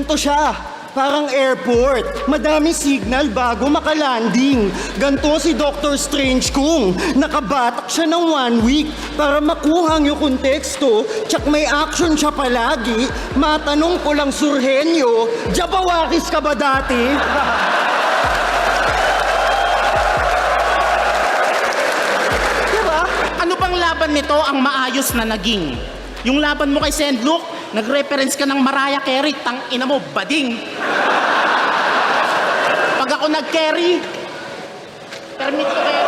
Ganto siya. Parang airport. Madami signal bago makalanding. Ganto si Dr. Strange kung nakabatak siya ng 1 week para makuha yung konteksto. Tsak may action siya palagi. Matanong ko lang, Surhenyo, jabawakis ka ba dati? Diba? Ano bang laban nito ang maayos na naging? Yung laban mo kay Sendlook, nag-reference ka ng Mariah Carey, tang ina mo, bading. Pag ako nag-carry, permit to carry.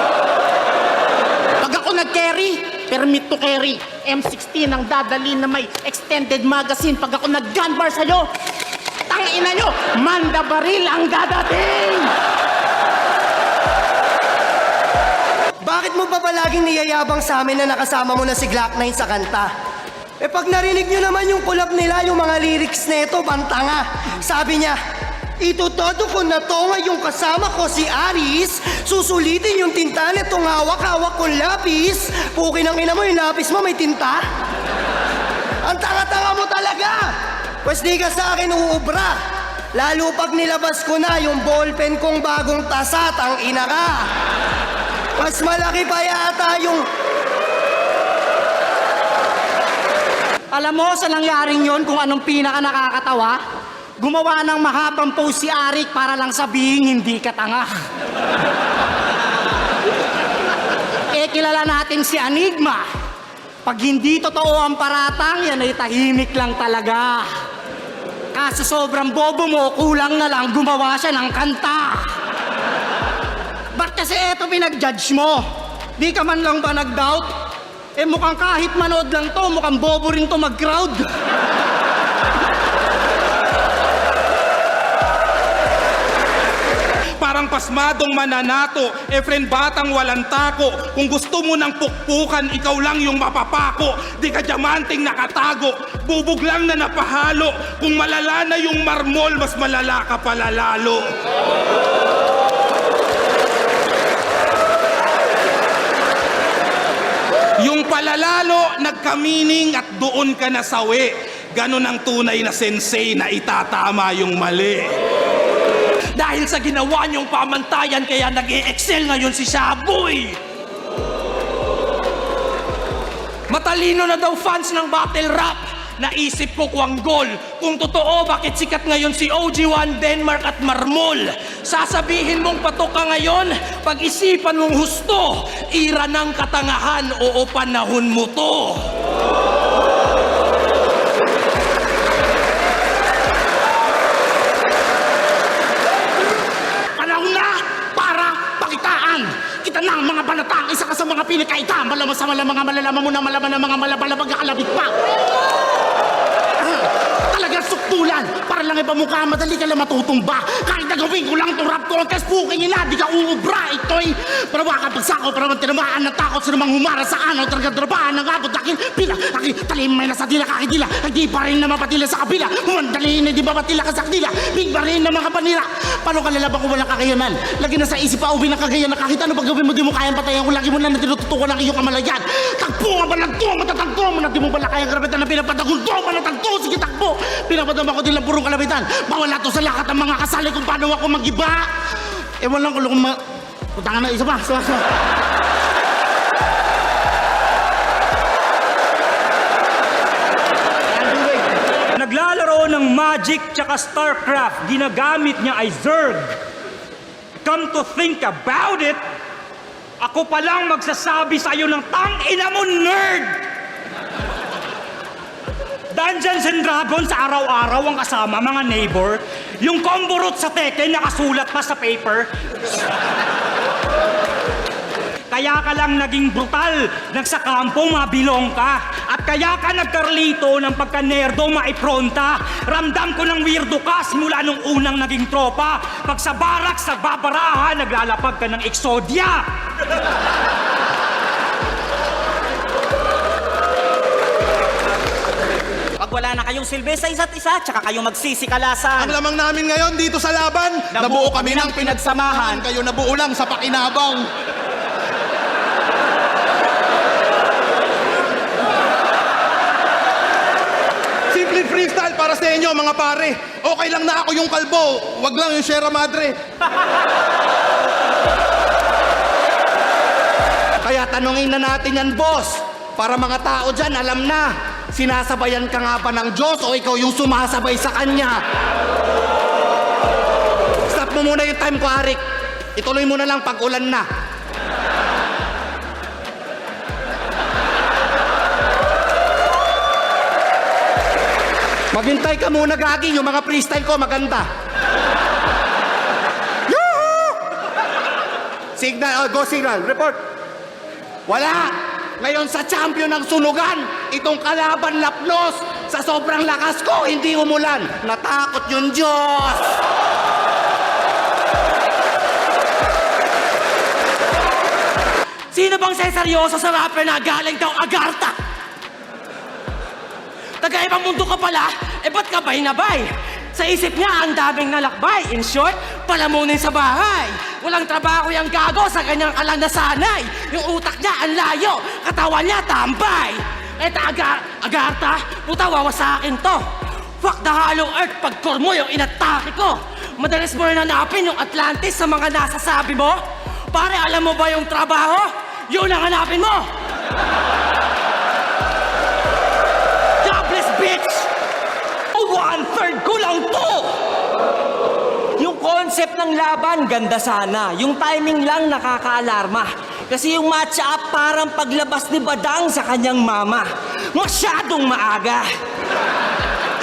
Pag ako nag-carry, permit to carry. M16 ang dadali na may extended magazine. Pag ako nag-gunbar sa'yo, tang ina nyo, manda baril ang dadating. Bakit mo ba palaging niyayabang sa amin na nakasama mo na si Glock 9 sa kanta? Eh pag narinig nyo naman yung collab nila, yung mga lyrics nito, bantanga. Sabi niya, itutodo ko na to ngayong kasama ko si Aris. Susulitin yung tinta nitong hawak-hawak kong lapis. Pukin ang ina mo, yung lapis mo may tinta. Ang tanga-tanga mo talaga. Pwes di ka sa akin uubra. Lalo pag nilabas ko na yung ballpen kong bagong tasat, ang ina ka. Mas malaki pa yata yung... Alam mo sa nangyaring yon kung anong pinaka nakakatawa? Gumawa ng mahabang post si Arik para lang sabihin hindi ka tanga. Kilala natin si Enigma. Pag hindi totoo ang paratang, yan ay tahimik lang talaga. Kaso sobrang bobo mo, kulang na lang gumawa siya ng kanta. Ba't kasi eto pinag-judge mo? Di ka man lang ba nag-doubt? Eh mukhang kahit manood lang to, mukhang bobo rin to mag-crowd. Parang pasmadong mananato, friend batang walang tako. Kung gusto mo ng pukpukan, ikaw lang yung mapapako. Di ka diamanting nakatago, bubog lang na napahalo. Kung malala na yung marmol, mas malala ka pala lalo. Yung palalalo, nagkamining at doon ka nasawi. Ganon ang tunay na sensei na itatama yung mali. Dahil sa ginawa niyong pamantayan, kaya nag-i-excel ngayon si Shaboy. Matalino na daw fans ng battle rap. Naisip ko Kwanggol, kung totoo bakit sikat ngayon si OG1, Denmark at Marmol. Sasabihin mong patok ka ngayon, pag-isipan mong husto, ira ng katangahan, oo panahon mo to. Panahon na para pakitaan. Kita na ang mga balatang, isa ka sa mga pinakaita. Malaman sa mga malalaman mo na malaman ng mga malabalabag kakalabit pa. Talagang suktulan. Para lang ipamukha, madali ka lang matutumba. Kahit nagawin ko lang itong rap contest, puking ina, di ka uubra. Ito'y parawakan pagsako, para tinamaan ng takot sa namang humara sa anaw, talagang drabaan ng abot akin. Pila, aking talimay na sa dila, kakidila. Hindi pa rin na mapatila sa kabila. Humandali na di ba patila ka sa kadila. Big ba rin na mga panira. Paano ka lalaban kung walang kakayanan? Lagi na sa isip pa, uwi ng kagayanan. Kahit ano pag gawin mo, di mo kayang patayan. Kung lagi mo lang na tinututukan ng iyong kamalayan. Tagpo nga ba nagto, matatagpo mo na di mo bala kayang karabitan na pinapatagulto, matatagto, sige takbo. Pinapadama ko din lang purong kalabitan. Bawal na to sa lahat ng mga kasali kung paano ako mag-iba. Ewan lang kung putangan na isa pa. Naglalaro ng Magic tsaka StarCraft, ginagamit niya ay Zerg. Come to think about it, ako pa lang magsasabi sa'yo ng tang-ina mo, nerd! Dungeons and Dragons sa araw-araw ang kasama, mga neighbor. Yung combo root sa Tekken, nakasulat pa sa paper. Kaya ka lang naging brutal, nagsakampo, mabilong ka. At kaya ka nagkarlito ng pagka-nerdo, maipronta. Ramdam ko ng weirdo ka simula nung unang naging tropa. Pag sa barak, sa babarahan, naglalapag ka ng Exodia. Pag wala na kayong silbi sa isa't isa, tsaka kayong magsisikalasan. Ang lamang namin ngayon dito sa laban, nabuo kami ng pinagsamahan. Kayo nabuo lang sa pakinabang. freestyle para sa inyo mga pare. Okay lang na ako yung kalbo, wag lang yung Sierra Madre. Kaya tanungin na natin yan, boss. Para mga tao dyan, alam na. Sinasabayan ka nga ba ng Diyos o ikaw yung sumasabay sa Kanya? Stop mo muna yung time ko, Arik. Ituloy mo na lang pag ulan na. Maghintay ka muna, Gagi. Yung mga freestyle ko, maganda. Yoo-hoo! Signal, go signal, report. Wala! Ngayon sa champion ng sunugan, itong kalaban lapnos, sa sobrang lakas ko, hindi umulan. Natakot yung Diyos! Sino bang seryoso sa rapper na galing daw Agartha? Taga-ibang mundo ka pala, ba't ka bay-nabay? Sa isip niya, ang daming nalakbay. In short, palamunin sa bahay. Walang trabaho yung gago sa kanyang kalang nasanay. Yung utak niya, ang layo. Katawan niya, tambay. Agartha, puta, wawasakin to. Fuck the hollow earth, pagkor mo yung inatake ko. Madalas mo rin hanapin yung Atlantis sa mga nasasabi mo. Pare, alam mo ba yung trabaho? Yun ang hanapin mo! Jobless bitch! 1/3 ko lang to! Yung concept ng laban, ganda sana. Yung timing lang nakakaalarma. Kasi yung match-up parang paglabas ni Badang sa kanyang mama. Masyadong maaga.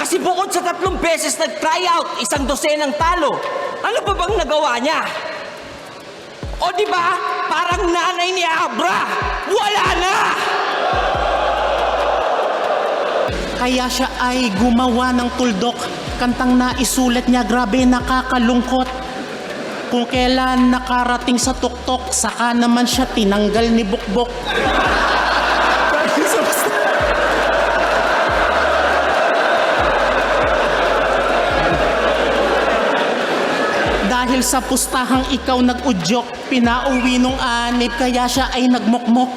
Kasi bukod sa 3 beses nag-tryout, 1 dosenang talo. Ano pa bang nagawa niya? O di ba? Parang nanay ni Abra. Wala na! Kaya siya ay gumawa ng tuldok. Kantang naisulat niya, grabe nakakalungkot. Kung kailan nakarating sa tuktok, saka naman siya tinanggal ni Bukbok. Dahil sa pustahang ikaw nag-udyok, pinauwi nung anib, kaya siya ay nagmukmok.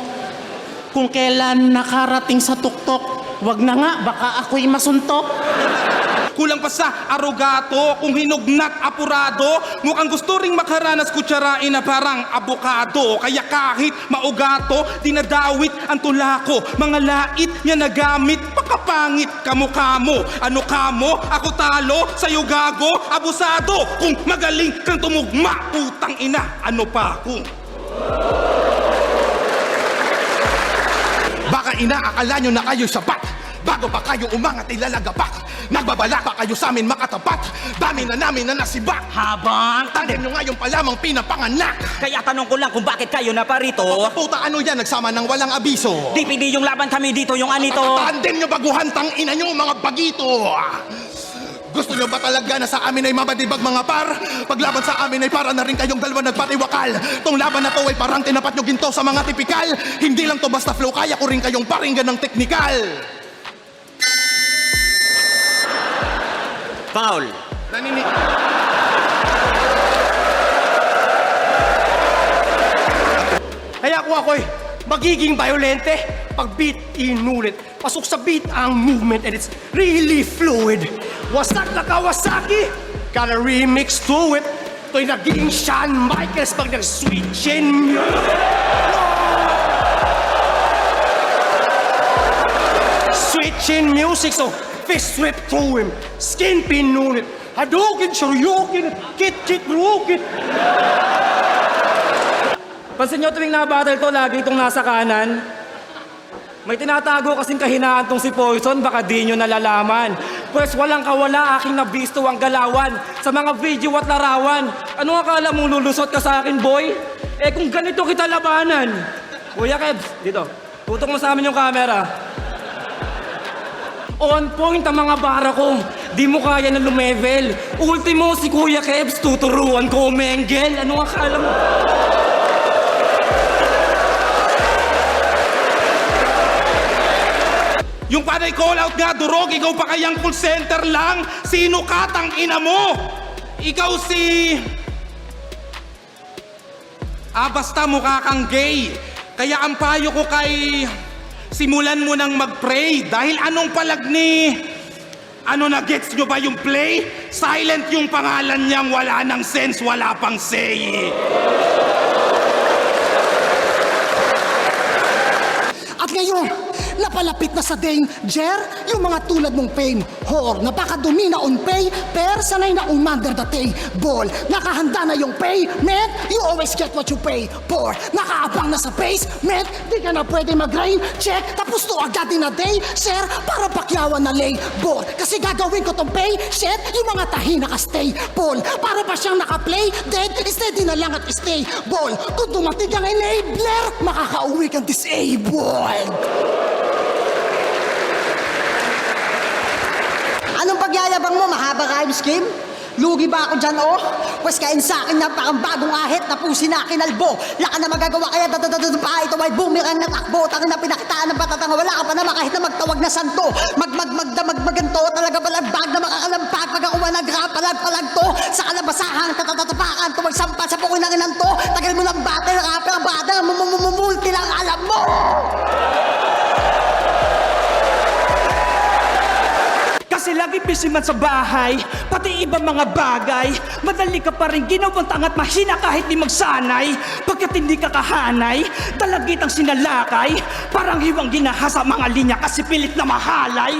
Kung kailan nakarating sa tuktok, wag na nga, baka ako'y masuntok. Kulang pa sa arogato, kung hinugnat apurado, mukhang gusto ring makaranas kutsarain na parang abokado. Kaya kahit maugato, dinadawit ang tulako. Mga lait niya nagamit, pakapangit kamukha mo. Ano kamo? Ako talo, sa'yo gago, abusado. Kung magaling kang tumugma, putang ina, ano pa kung? Baka inaakala nyo na kayo sapat. Bago pa kayo umangat ilalagapak. Nagbabala pa kayo sa amin makatapat. Dami na namin na nasibak. Habang Tandem nyo ngayon pa lamang pinapanganak. kaya tanong ko lang kung bakit kayo na parito. Puta ano yan, nagsama ng walang abiso. DPD yung laban, kami dito yung anito. Tandem nyo baguhan, tang ina nyo mga bagito. Gusto nyo ba talaga na sa amin ay mabadibag mga par? Paglaban sa amin ay para na rin kayong dalawa nagpatiwakal. Tong laban na to ay parang tinapat nyo ginto sa mga tipikal. Hindi lang to basta flow, kaya ko rin kayong paringgan ng teknikal. Foul. Kaya ako'y magiging violente pag beat inulit. Pasok sa beat ang movement and it's really fluid. Wasak na Kawasaki, got a remix to it. Ito'y naging Shawn Michaels pag nag-switch in. Switch in music, so fist whip to him. Skin pinunit. Hadouken, shoryuken, kit, rukit. Pansin nyo tuwing na-battle to, lagi itong nasa kanan. May tinatago kasing kahinaan tong si Poison, baka di nyo nalalaman. Pues walang kawala, aking nabisto ang galawan sa mga video at larawan. Ano akala mo lulusot ka sa akin, boy? Eh kung ganito kita labanan. Kuya Kebs, dito. Tutok mo sa amin yung camera. On point ang mga bara ko. Di mo kaya na lumevel. Ultimo si Kuya Kebs, tuturuan ko umengel. Ano akala mo? Yung panay call out nga, durog, ikaw pa kayang call center lang? Sino katang ina mo? Ikaw si... basta mukha kang gay. Kaya ang payo ko kay... Simulan mo nang mag-pray dahil anong palag ni... Ano na gets nyo ba yung play? Silent yung pangalan niyang wala nang sense, wala pang say. At ngayon, napalapit na sa danger yung mga tulad mong fame whore. Napakadumi na on pay, per sanay na under the table. Nakahanda na yung payment, you always get what you pay for. Nakaabang na sa basement, di ka na pwede mag-rain check. Tapos to agad in a day, sir, para pakyawan na labor. Kasi gagawin ko tong pay, shit, yung mga tahi naka-stable. Para ba siyang naka-play, dead, steady na lang at stable. Kung dumating ang enabler, makakauwi kang disabled. Anong pagyayabang mo? Mahaba rhyme scheme? Lugi ba ako dyan, oh? Pwes kain sa akin na parang bagong ahit na pusi na kinalbo. Laka na magagawa kaya pa ito ay boomerang na takbo. Tangin na pinakitaan ng patatanga. Wala ka pa naman kahit na magtawag na santo. Magmaganto talaga balagbag na makakalampag. Pag ako nag-rap, palag to. Sa kalabasahan, tatatapakan. Tuwag sampa sa pukoy na rinanto. Tagal mo ng battle, rapper, brother. Multi lang alam mo. Kasi lagi busy man sa bahay, pati ibang mga bagay. Madali ka pa rin ginawang tangat mahina kahit di magsanay. Pagkat hindi ka kahanay, dalagitang sinalakay. Parang hiwang ginahasa mga linya kasi pilit na mahalay.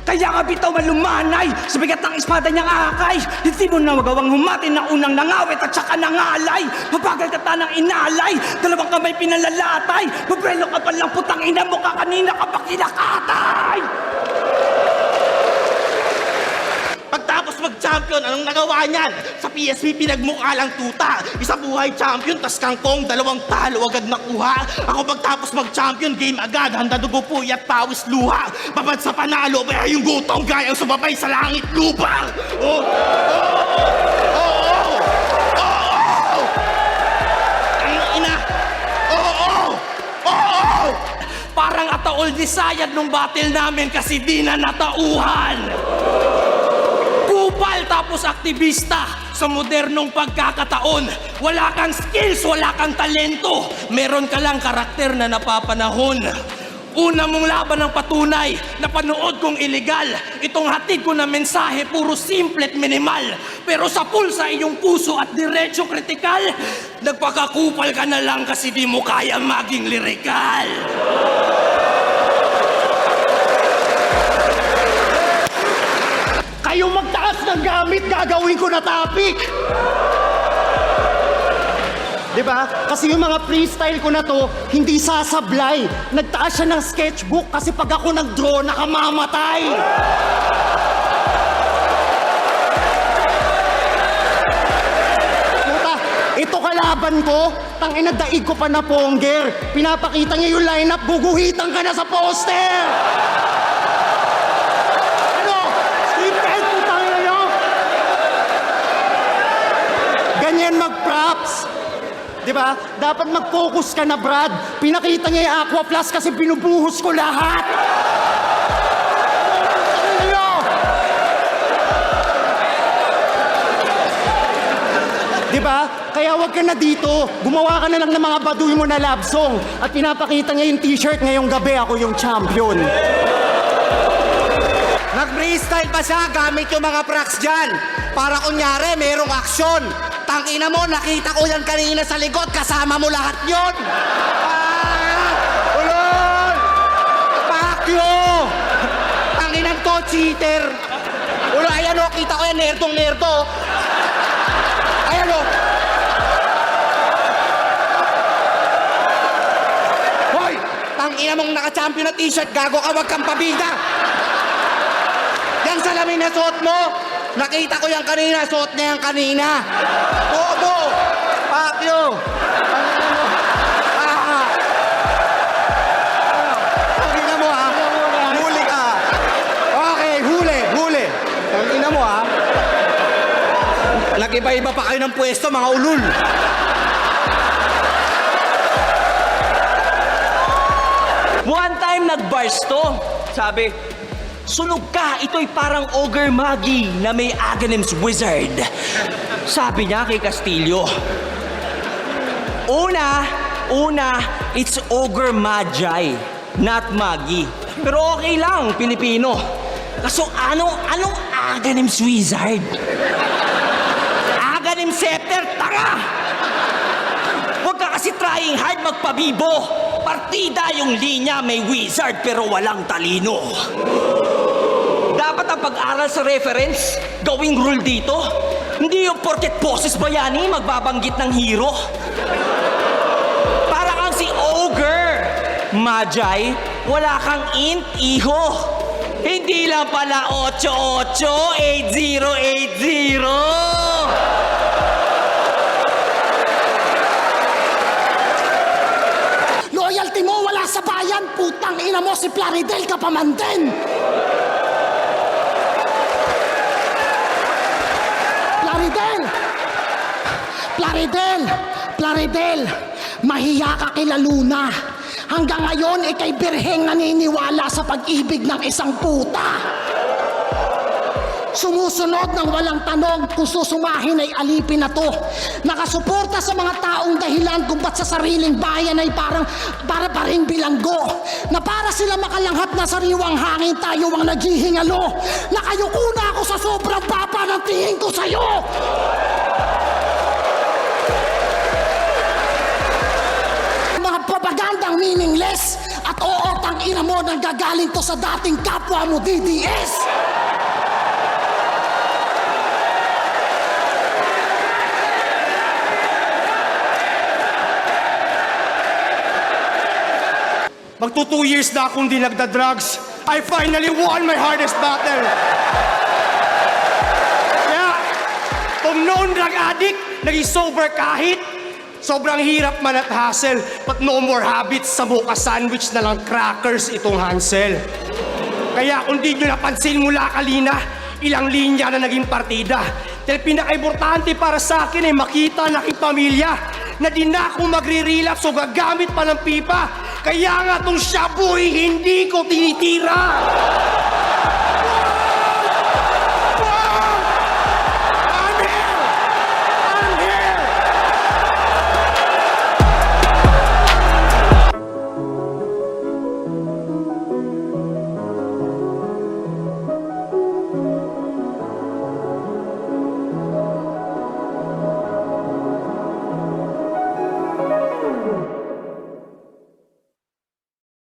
Kaya nga bitaw malumanay sa bigat ng espada niyang akay. Hindi mo na magawang humati na unang nangawit at saka nangalay. Mabagal ka tanang inalay, dalawang kamay pinalalatay. Babrelo ka palang putang ina mo ka kanina ka pa kinakatay. Pagtapos mag-champion, anong nagawa niyan? Sa PSP, pinagmukha lang tuta. Isa buhay champion, tas kangkong, 2 talo agad nakuha. Ako pagtapos mag-champion, game agad, handa dugo puy at pawis luha. Babad sa panalo, kaya yung gutom gayang sumabay sa langit lupa. Oh! Oh! Oh! Oh! Oh! Ang ina! Oh! Oh! Oh! Parang ataol ni Sayad nung battle namin kasi di na natauhan. Kupal tapos aktivista sa modernong pagkakataon. Wala kang skills, wala kang talento. Meron ka lang karakter na napapanahon. Una mong laban ng patunay, napanood kong illegal. Itong hatid ko na mensahe, puro simple at minimal. Pero sa pulsa iyong puso at diretso kritikal, nagpakakupal ka na lang kasi di mo kaya maging lirikal. Kayo magtaas ng gamit, gagawin ko na topic! Diba? Kasi yung mga freestyle ko na to, hindi sasablay. Nagtaas siya ng sketchbook kasi pag ako nag-draw, nakamamatay. Puta, ito kalaban ko, tangina daig ko pa na pongger. Pinapakita niya yung lineup, guguhitan ka na sa poster. Ano? Stupid, putang ina nyo. Ganyan mag-props. Diba? Dapat mag-focus ka na, Brad. Pinakita niya yung Aqua Plus kasi binubuhos ko lahat. Diba? Kaya wag ka na dito. Gumawa ka na lang ng mga baduy mo na love song. At pinapakita niya yung t-shirt ngayong gabi ako yung champion. Nag-freestyle pa siya gamit yung mga props dyan. Para kunyari, merong aksyon. Tangina mo, nakita ko yan kanina sa likod. Kasama mo lahat yun. Ulol! Pakyo! Tanginan to, cheater. Ulo, ayan o, kita ko yan, nerdong-nerdo. Ayan o. Hoy! Tangina mong naka-champion na t-shirt, gago ka, wag kang pabida. Yan salamin na suot mo. Nakita ko yan kanina, suot niya yan kanina. Bobo! Pakyo! Tangina mo ha? Huli ka. Okay, huli. Tangina mo ha? Nag-iba-iba pa kayo ng pwesto, mga ulul. One time nag-bars to. Sabi, sunog ka, ito'y parang ogre magi na may Aghanim's wizard. Sabi niya kay Castillo, Una, it's ogre magi, not magi. Pero okay lang, Pilipino. Kaso anong Aghanim's Wizard? Aghanim Scepter, tanga! Huwag ka kasi trying hard magpabibo. Partida yung linya, may wizard pero walang talino. Dapat ang pag-aral sa reference, gawing rule dito. Hindi yung porket boses bayani, magbabanggit ng hero. Para kang si Ogre. Magi, wala kang int, iho. Hindi lang pala 888080. Loyalty mo wala sa bayan, putang ina mo si Plaridel ka pa man din. Plaridel, mahiya ka kila Luna. Hanggang ngayon, ikay birheng naniniwala sa pag-ibig ng isang puta. Sumusunod ng walang tanong kung susumahin ay alipin na to. Nakasuporta sa mga taong dahilan kung ba't sa sariling bayan ay para pa rin bilanggo. Na para sila makalanghap na sariwang hangin, tayo ang naghihingalo. Nakayuko na ako sa sobrang papa ng tingin ko sa'yo. Mga propagandang meaningless at oo, tangina mo nang gagaling to sa dating kapwa mo DDS. Magto 2 years na akong di nagda-drugs. I finally won my hardest battle. Kaya, kung known drug addict, naging sober kahit sobrang hirap man at hassle, but no more habits sa buka sandwich na lang crackers itong Hansel. Kaya kung di nyo napansin mula kalina, ilang linya na naging partida. Dahil pinaka-importante para sa akin ay makita ng aking pamilya na di na ako magre-relapse o gagamit pa ng pipa. Kaya nga tong shabu hindi ko tinitira.